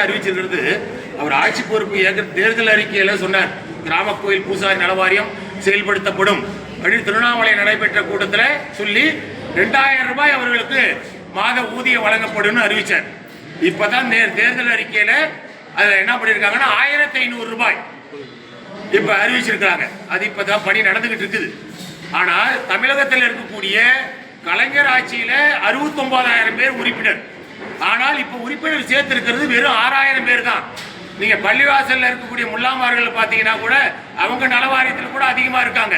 அறிவிச்சிருக்கிறது. அவர் ஆட்சி பொறுப்பு ஏற்க தேர்தல் அறிக்கையில சொன்னார், கிராம கோயில் பூசாரி நலவாரியம் செயல்படுத்தப்படும் அப்படின்னு திருவண்ணாமலை நடைபெற்ற கூட்டத்தில் சொல்லி 2000 ரூபாய் அவர்களுக்கு மாத ஊதியம் வழங்கப்படும் அறிவிச்சார். இப்பதான் தேர்தல் அறிக்கையில அதுல என்ன பண்ணிருக்காங்கன்னா 1500 ரூபாய் இப்ப அறிவிச்சிருக்காங்க. அது இப்பதான் பணி நடந்துகிட்டு இருக்குது. ஆனால் தமிழகத்தில் இருக்கக்கூடிய கலைஞர் ஆட்சியில 69,000 பேர் உறுப்பினர். ஆனால் இப்ப உறுப்பினர் சேர்த்து இருக்கிறது வெறும் 6000 பேர் தான். நீங்க பள்ளிவாசல்ல இருக்கக்கூடிய முல்லாமார்கள் பாத்தீங்கன்னா கூட அவங்க நலவாரியத்தில் கூட அதிகமா இருக்காங்க.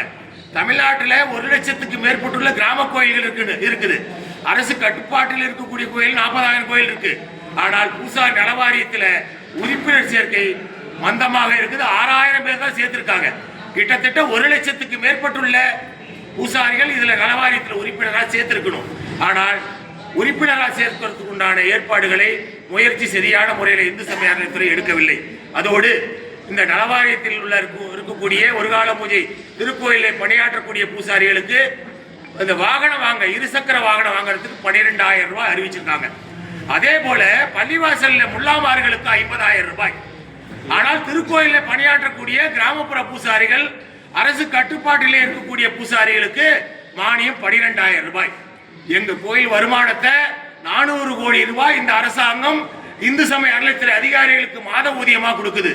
தமிழ்நாட்டில் 1 லட்சத்துக்கு மேற்பட்டுள்ள கிராம கோயில்கள் இருக்குது. அரசு கட்டுப்பாட்டில் இருக்கக்கூடிய கோயில் 40,000 கோயில் இருக்கு. ஆனால் பூசாரி நலவாரியத்தில் உறுப்பினர் சேர்க்கை மந்தமாக இருக்குது. 6000 பேர் தான் சேர்த்திருக்காங்க. கிட்டத்தட்ட 1 லட்சத்துக்கு மேற்பட்டுள்ள பூசாரிகள் இதுல நலவாரியத்தில் உறுப்பினராக சேர்த்திருக்கணும். ஆனால் உறுப்பினராக சேர்க்கிறதுக்கு உண்டான ஏற்பாடுகளை முயற்சி சரியான முறையில் இந்து சமய அறநிலையத்துறை எடுக்கவில்லை. அதோடு இந்த நலவாரியத்தில் உள்ள இருக்கக்கூடிய ஒரு கால பூஜை திருக்கோயிலை பணியாற்றக்கூடிய பூசாரிகளுக்கு இந்த வாகனம் வாங்க, இருசக்கர வாகனம் வாங்குறதுக்கு 12,000 ரூபாய் அறிவிச்சிருக்காங்க. அதே போல பள்ளிவாசல்ல முல்லாமார்களுக்கு 50,000 ரூபாய். ஆனால் திருக்கோயில பணியாற்றக்கூடிய கிராமப்புற பூசாரிகள் அரசு கட்டுப்பாட்டிலே இருக்கக்கூடிய பூசாரிகளுக்கு மானியம் 12,000 ரூபாய். எங்க கோயில் வருமானத்தை 400 கோடி ரூபாய் இந்த அரசாங்கம் இந்து சமய அறநிலையத்துறை அதிகாரிகளுக்கு மாத ஊதியமா கொடுக்குது.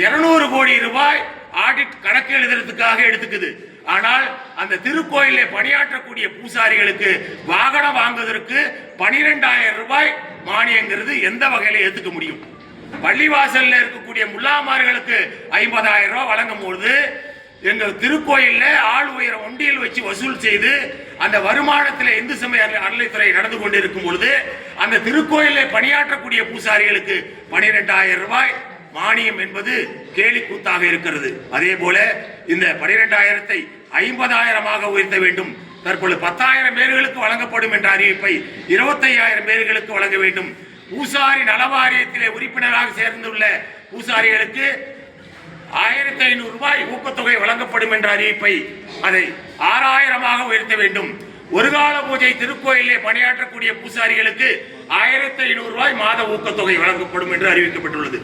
200 கோடி ரூபாய் ஆடிட் கணக்கு எழுதுறதுக்காக எடுத்துக்குது. ஆனால் அந்த திருக்கோயிலே பணியாற்றக்கூடிய பூசாரிகளுக்கு வாகனம் வாங்குவதற்கு 12,000 ரூபாய் மானியங்கிறது எந்த வகையில ஏத்துக்க முடியும்? பள்ளிவாசல்ல இருக்கக்கூடிய முல்லாமார்களுக்கு 50,000 ரூபாய் வழங்கும் பொழுது எங்கள் திருக்கோயில்ல ஆள் உயர ஒண்டியில் வச்சு வசூல் செய்து அந்த வருமானத்தில் இந்து சமய அறநிலையத்துறை நடந்து கொண்டிருக்கும் பொழுது அந்த திருக்கோயிலை பணியாற்றக்கூடிய பூசாரிகளுக்கு 12,000 ரூபாய் மானியம் என்பது கேலி கூத்தாக இருக்கிறது. அதே போல இந்த 12,000-ஐ 50,000-ஆக உயர்த்த வேண்டும். தற்பொழுது 10,000 பேர்களுக்கு வழங்கப்படும் என்ற அறிவிப்பை 25,000 பேர்களுக்கு வழங்க வேண்டும். பூசாரி நலவாரியத்திலே உறுப்பினராக சேர்ந்துள்ள பூசாரிகளுக்கு 1,500 ரூபாய் ஊக்கத்தொகை வழங்கப்படும் என்ற அறிவிப்பை அதை 6,000-ஆக உயர்த்த வேண்டும். ஒரு கால பூஜை திருக்கோயிலே பணியாற்றக்கூடிய பூசாரிகளுக்கு 1,500 ரூபாய் மாத ஊக்கத்தொகை வழங்கப்படும் என்று அறிவிக்கப்பட்டுள்ளது.